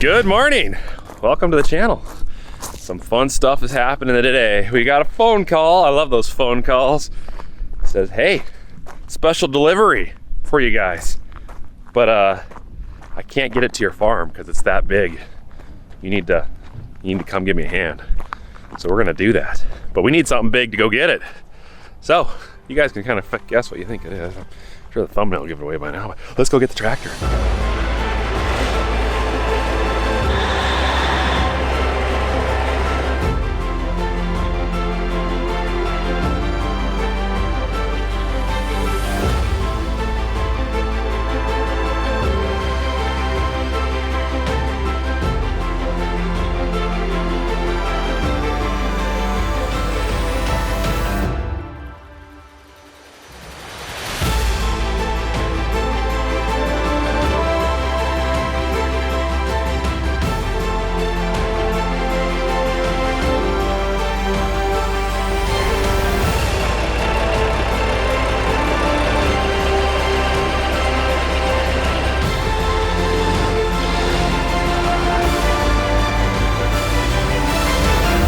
Good morning. Welcome to the channel. Some fun stuff is happening today. We got a phone call. I love those phone calls. It says, hey, special delivery for you guys. But I can't get it to your farm because it's that big. You need to come give me a hand. So we're gonna do that. But we need something big to go get it. So you guys can kind of guess what you think it is. I'm sure the thumbnail will give it away by now. But let's go get the tractor.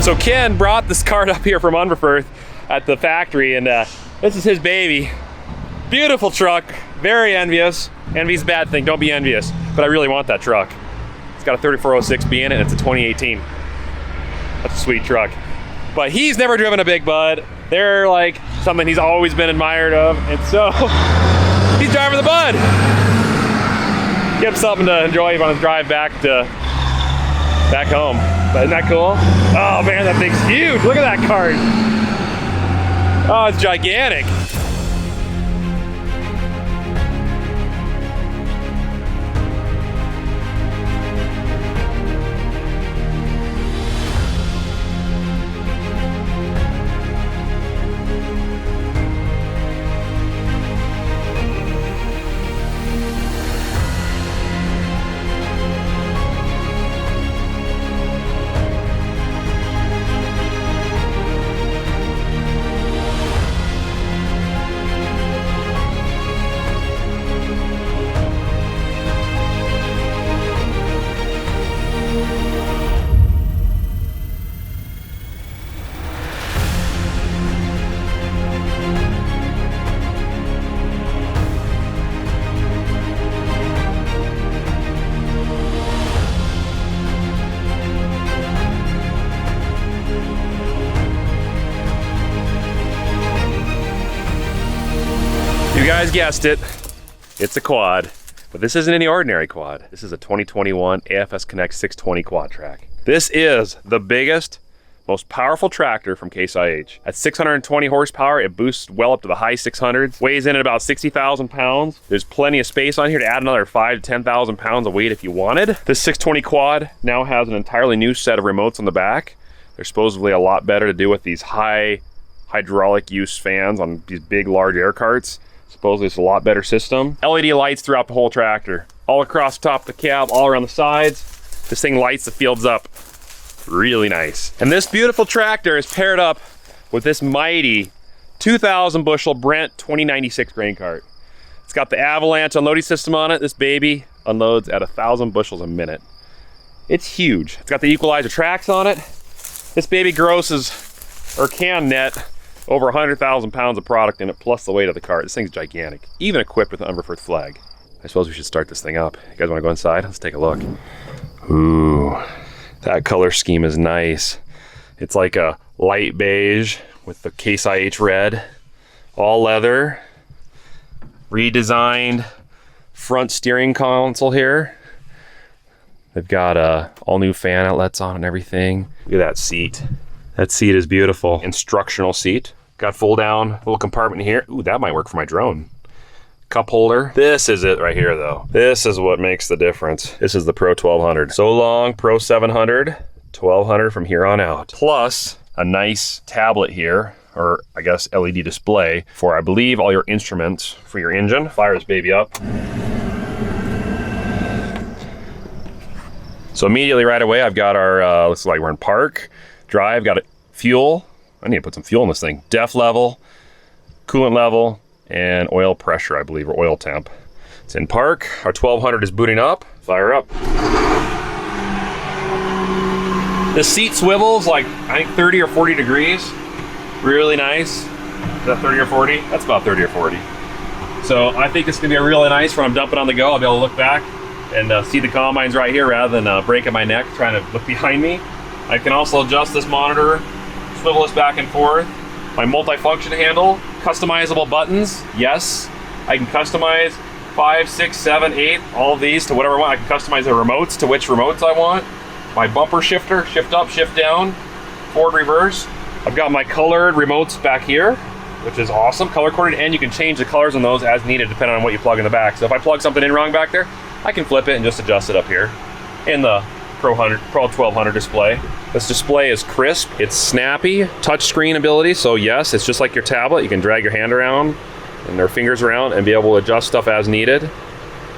So Ken brought this cart up here from Unverferth at the factory, and this is his baby. Beautiful truck, very envious. Envy's a bad thing, don't be envious. But I really want that truck. It's got a 3406B in it, and it's a 2018. That's a sweet truck. But he's never driven a Big Bud. They're like something he's always been admired of, and so he's driving the Bud. Give him something to enjoy on his drive back home. But isn't that cool? Oh man, that thing's huge. Look at that cart. Oh, it's gigantic. You guys guessed it, it's a quad, but this isn't any ordinary quad. This is a 2021 AFS Connect 620 quad track. This is the biggest, most powerful tractor from Case IH. At 620 horsepower, it boosts well up to the high 600s, weighs in at about 60,000 pounds. There's plenty of space on here to add another 5,000 to 10,000 pounds of weight if you wanted. This 620 quad now has an entirely new set of remotes on the back. They're supposedly a lot better to do with these high hydraulic use fans on these big, large air carts. Supposedly it's a lot better system. LED lights throughout the whole tractor. All across the top of the cab, all around the sides. This thing lights the fields up. Really nice. And this beautiful tractor is paired up with this mighty 2,000 bushel Brent 2096 grain cart. It's got the Avalanche unloading system on it. This baby unloads at 1,000 bushels a minute. It's huge. It's got the equalizer tracks on it. This baby grosses, or can net, over 100,000 pounds of product in it, plus the weight of the cart. This thing's gigantic, even equipped with an Unverferth flag. I suppose we should start this thing up. You guys wanna go inside? Let's take a look. Ooh, that color scheme is nice. It's like a light beige with the Case IH red, all leather, redesigned front steering console here. They've got all new fan outlets on and everything. Look at that seat. That seat is beautiful. Instructional seat. Got fold down little compartment here. Ooh, that might work for my drone. Cup holder. This is it right here though. This is what makes the difference. This is the Pro 1200. So long, Pro 700, 1200 from here on out. Plus a nice tablet here, or I guess LED display for, I believe, all your instruments for your engine. Fire this baby up. So immediately right away, I've got our, looks like we're in park. Drive, got it, fuel. I need to put some fuel in this thing. Def level, coolant level, and oil pressure, I believe, or oil temp. It's in park. Our 1200 is booting up. Fire up. The seat swivels like, I think 30 or 40 degrees. Really nice. Is that 30 or 40? That's about 30 or 40. So I think it's gonna be a really nice when I'm dumping on the go. I'll be able to look back and see the combines right here rather than breaking my neck trying to look behind me. I can also adjust this monitor, swivel this back and forth. My multi-function handle, customizable buttons, yes. I can customize 5, 6, 7, 8, all of these to whatever I want. I can customize the remotes to which remotes I want. My bumper shifter, shift up, shift down, forward, reverse. I've got my colored remotes back here, which is awesome, color coded, and you can change the colors on those as needed depending on what you plug in the back. So if I plug something in wrong back there, I can flip it and just adjust it up here in the Pro 1200 display. This display is crisp, it's snappy, touchscreen ability, so yes, it's just like your tablet. You can drag your hand around and their fingers around and be able to adjust stuff as needed.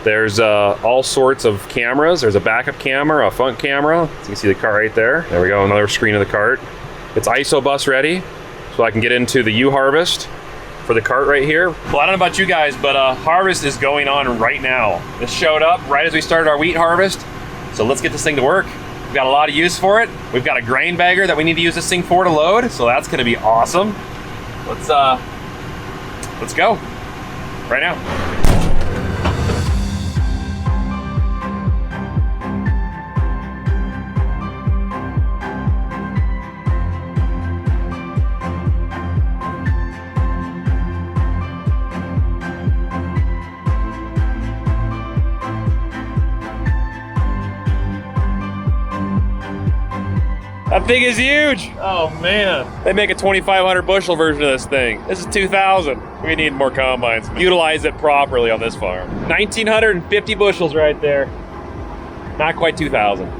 There's all sorts of cameras. There's a backup camera, a front camera. So you can see the cart right there. There we go, another screen of the cart. It's ISO bus ready, so I can get into the U-Harvest for the cart right here. Well, I don't know about you guys, but harvest is going on right now. This showed up right as we started our wheat harvest. So let's get this thing to work. We've got a lot of use for it. We've got a grain bagger that we need to use this thing for to load, so that's gonna be awesome. Let's go right now. That thing is huge. Oh man. They make a 2,500 bushel version of this thing. This is 2,000. We need more combines. Utilize it properly on this farm. 1,950 bushels right there. Not quite 2,000.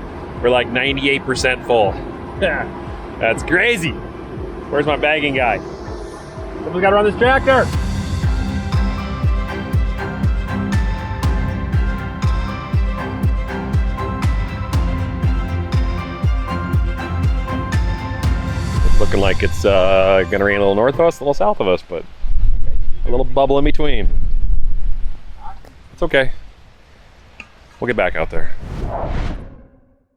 We're like 98% full. That's crazy. Where's my bagging guy? We gotta run this tractor. Looking like it's gonna rain a little north of us, a little south of us, but a little bubble in between. It's okay. We'll get back out there.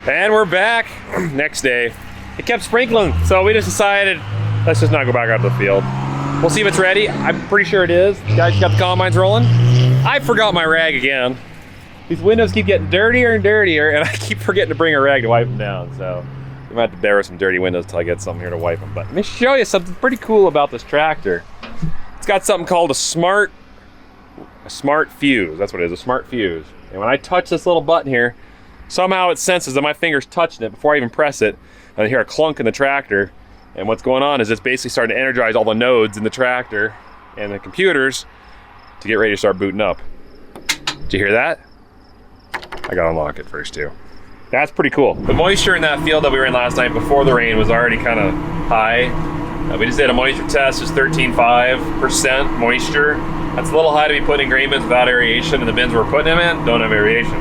And we're back. Next day. It kept sprinkling, so we just decided, let's just not go back out to the field. We'll see if it's ready. I'm pretty sure it is. Guys got the combines rolling. I forgot my rag again. These windows keep getting dirtier and dirtier, and I keep forgetting to bring a rag to wipe them down, so we might have to bear with some dirty windows until I get something here to wipe them. But let me show you something pretty cool about this tractor. It's got something called a smart fuse. That's what it is, a smart fuse. And when I touch this little button here, somehow it senses that my finger's touching it before I even press it. And I hear a clunk in the tractor. And what's going on is it's basically starting to energize all the nodes in the tractor and the computers to get ready to start booting up. Did you hear that? I gotta unlock it first too. That's pretty cool. The moisture in that field that we were in last night before the rain was already kind of high. We just did a moisture test, just 13.5% moisture. That's a little high to be putting in grain bins without aeration, and the bins we're putting them in don't have aeration.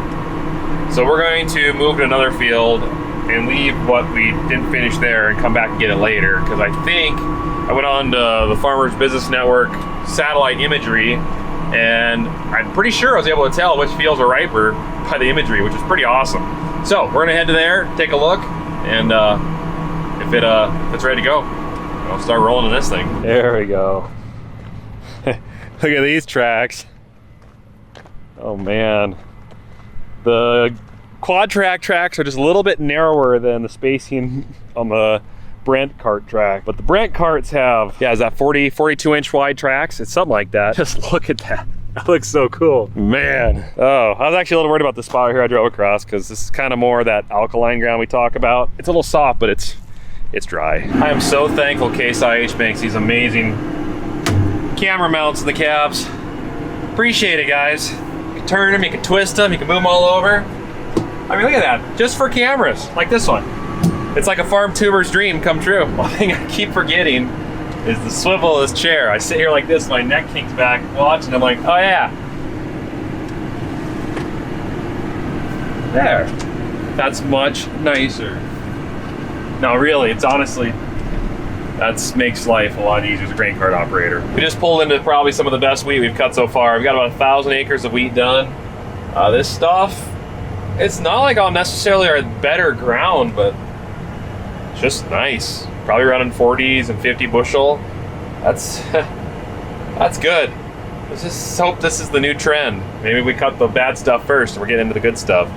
So we're going to move to another field and leave what we didn't finish there and come back and get it later, because I think I went on to the Farmers Business Network satellite imagery, and I'm pretty sure I was able to tell which fields are riper by the imagery, which is pretty awesome. So we're gonna head to there, take a look, and if it's ready to go, I'll start rolling in this thing. There we go. Look at these tracks. Oh man. The quad track tracks are just a little bit narrower than the spacing on the Brent cart track. But the Brent carts have, is that 42 inch wide tracks? It's something like that. Just look at that. That looks so cool. Man. Oh, I was actually a little worried about the spot here I drove across, because this is kind of more that alkaline ground we talk about. It's a little soft, but it's dry. I am so thankful Case IH makes these amazing camera mounts in the cabs. Appreciate it, guys. You can turn them, you can twist them, you can move them all over. I mean, look at that. Just for cameras, like this one. It's like a farm tuber's dream come true. One thing I keep forgetting is the swivel of this chair. I sit here like this, my neck kinks back, watch, and I'm like, oh yeah. There. That's much nicer. No, really, it's honestly, that makes life a lot easier as a grain cart operator. We just pulled into probably some of the best wheat we've cut so far. We've got about 1,000 acres of wheat done. This stuff, it's not like on necessarily our better ground, but It's just nice. Probably running 40s and 50 bushel. That's that's good. Let's just hope this is the new trend. Maybe we cut the bad stuff first and we're getting into the good stuff.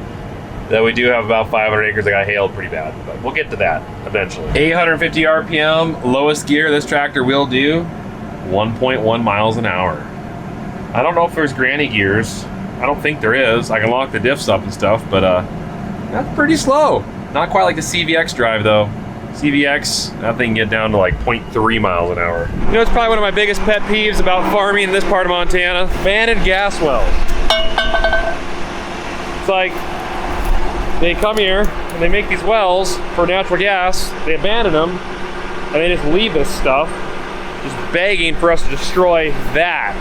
Though we do have about 500 acres that got hailed pretty bad, but we'll get to that eventually. 850 RPM, lowest gear this tractor will do, 1.1 miles an hour. I don't know if there's granny gears. I don't think there is. I can lock the diffs up and stuff, but that's pretty slow. Not quite like the CVX drive though. CVX, that thing can get down to like 0.3 miles an hour. You know, it's probably one of my biggest pet peeves about farming in this part of Montana. Abandoned gas wells. It's like, they come here and they make these wells for natural gas, they abandon them, and they just leave this stuff, just begging for us to destroy that,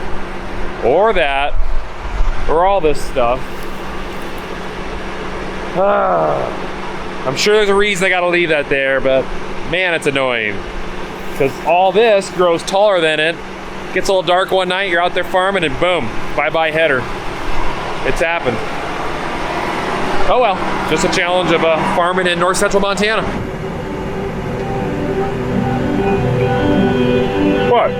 or all this stuff. I'm sure there's a reason they gotta leave that there, but man, it's annoying. Because all this grows taller than it, gets a little dark one night, you're out there farming, and boom, bye-bye header. It's happened. Oh well, just a challenge of farming in north central Montana. What?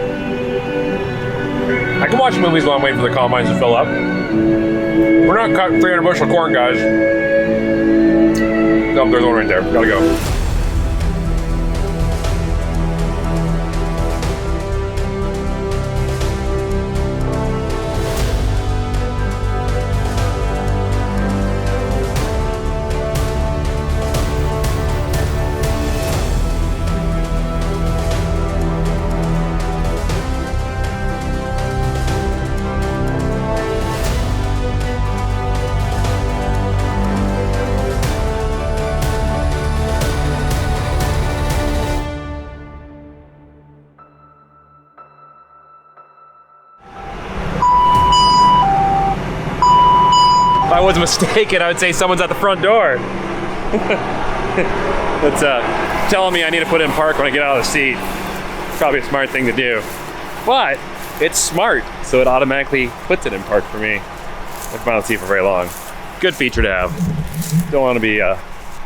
I can watch movies while I'm waiting for the combines to fill up. We're not cutting 300 bushel corn, guys. Oh, there's one right there. Gotta go. If I was mistaken, I would say someone's at the front door. That's telling me I need to put it in park when I get out of the seat. Probably a smart thing to do. But it's smart, so it automatically puts it in park for me. I've been on the seat for very long. Good feature to have. Don't want to be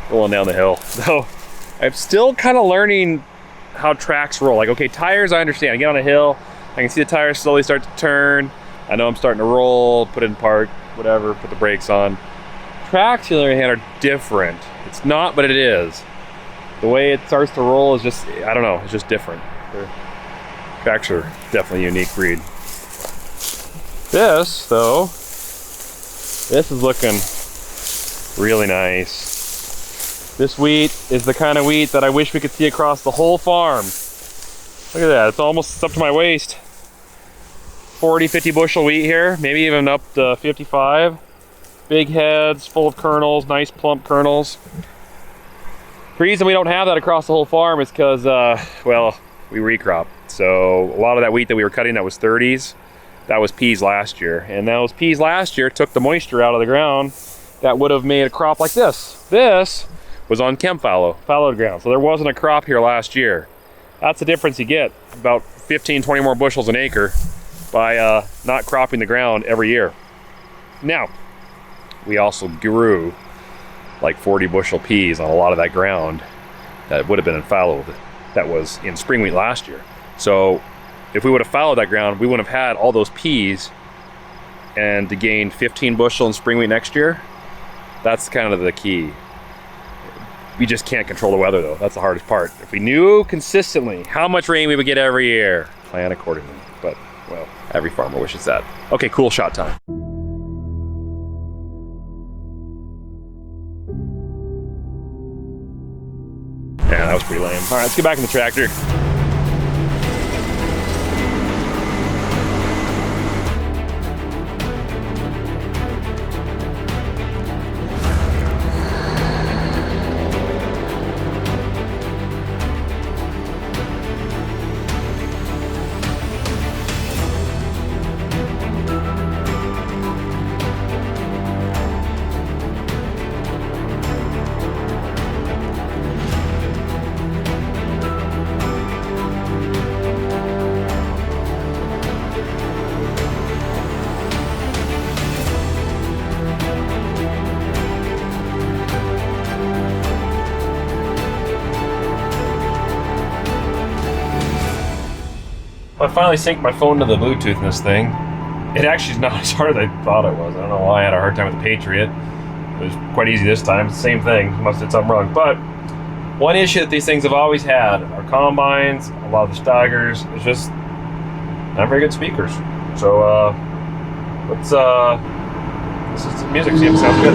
rolling down the hill. So I'm still kind of learning how tracks roll. Like, okay, tires, I understand. I get on a hill, I can see the tires slowly start to turn. I know I'm starting to roll, put it in park, whatever, put the brakes on. Tracks, on the other hand, are different. It's not, but it is. The way it starts to roll is just, I don't know, it's just different. Tracks are definitely a unique breed. This, though, this is looking really nice. This wheat is the kind of wheat that I wish we could see across the whole farm. Look at that, it's almost up to my waist. 40, 50 bushel wheat here, maybe even up to 55. Big heads, full of kernels, nice plump kernels. The reason we don't have that across the whole farm is because, well, we recrop. So a lot of that wheat that we were cutting that was 30s, that was peas last year. And those peas last year took the moisture out of the ground that would have made a crop like this. This was on chem fallow, fallowed ground. So there wasn't a crop here last year. That's the difference you get, about 15, 20 more bushels an acre by not cropping the ground every year. Now, we also grew like 40 bushel peas on a lot of that ground that would have been in fallow that was in spring wheat last year. So if we would have fallowed that ground, we wouldn't have had all those peas, and to gain 15 bushel in spring wheat next year, that's kind of the key. We just can't control the weather though. That's the hardest part. If we knew consistently how much rain we would get every year, plan accordingly. But, well, every farmer wishes that. Okay, cool shot time. Yeah, that was pretty lame. All right, let's get back in the tractor. I finally synced my phone to the Bluetooth in this thing. It actually is not as hard as I thought it was. I don't know why I had a hard time with the Patriot. It was quite easy this time. It's the same thing. Must have did something wrong. But one issue that these things have always had are combines, a lot of the Steigers, it's just not very good speakers. So let's listen to some music, see if it sounds good.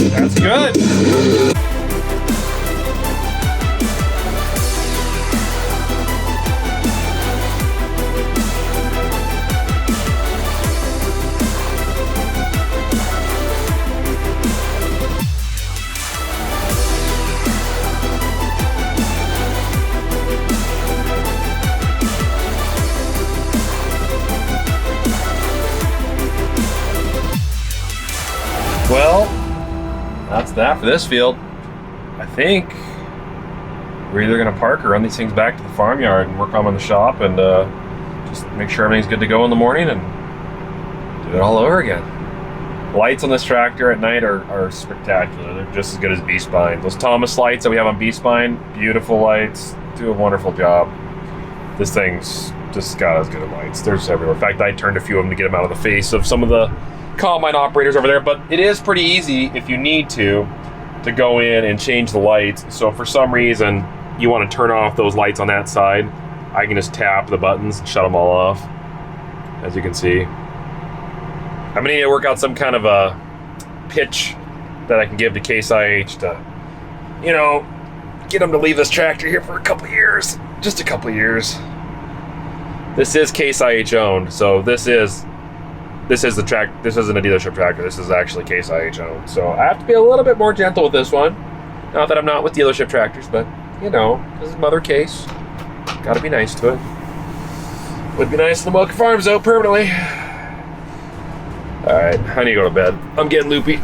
That's good. Well, that's that for this field. I think we're either going to park or run these things back to the farmyard and work on them in the shop and just make sure everything's good to go in the morning and do it all over again. Lights on this tractor at night are spectacular. They're just as good as B-Spine. Those Thomas lights that we have on B-Spine, beautiful lights, do a wonderful job. This thing's just got as good of lights. There's everywhere. In fact, I turned a few of them to get them out of the face of some of the combine operators over there, but it is pretty easy if you need to go in and change the lights. So if for some reason you want to turn off those lights on that side, I can just tap the buttons and shut them all off, as you can see. I'm gonna need to work out some kind of a pitch that I can give to Case IH to, you know, get them to leave this tractor here for a couple years, just a couple years. This is Case IH owned, so this isn't a dealership tractor. This is actually Case IH owned. So I have to be a little bit more gentle with this one. Not that I'm not with dealership tractors, but you know, this is Mother Case. Gotta be nice to it. Would be nice to the Milk Farms though, permanently. All right, I need to go to bed. I'm getting loopy.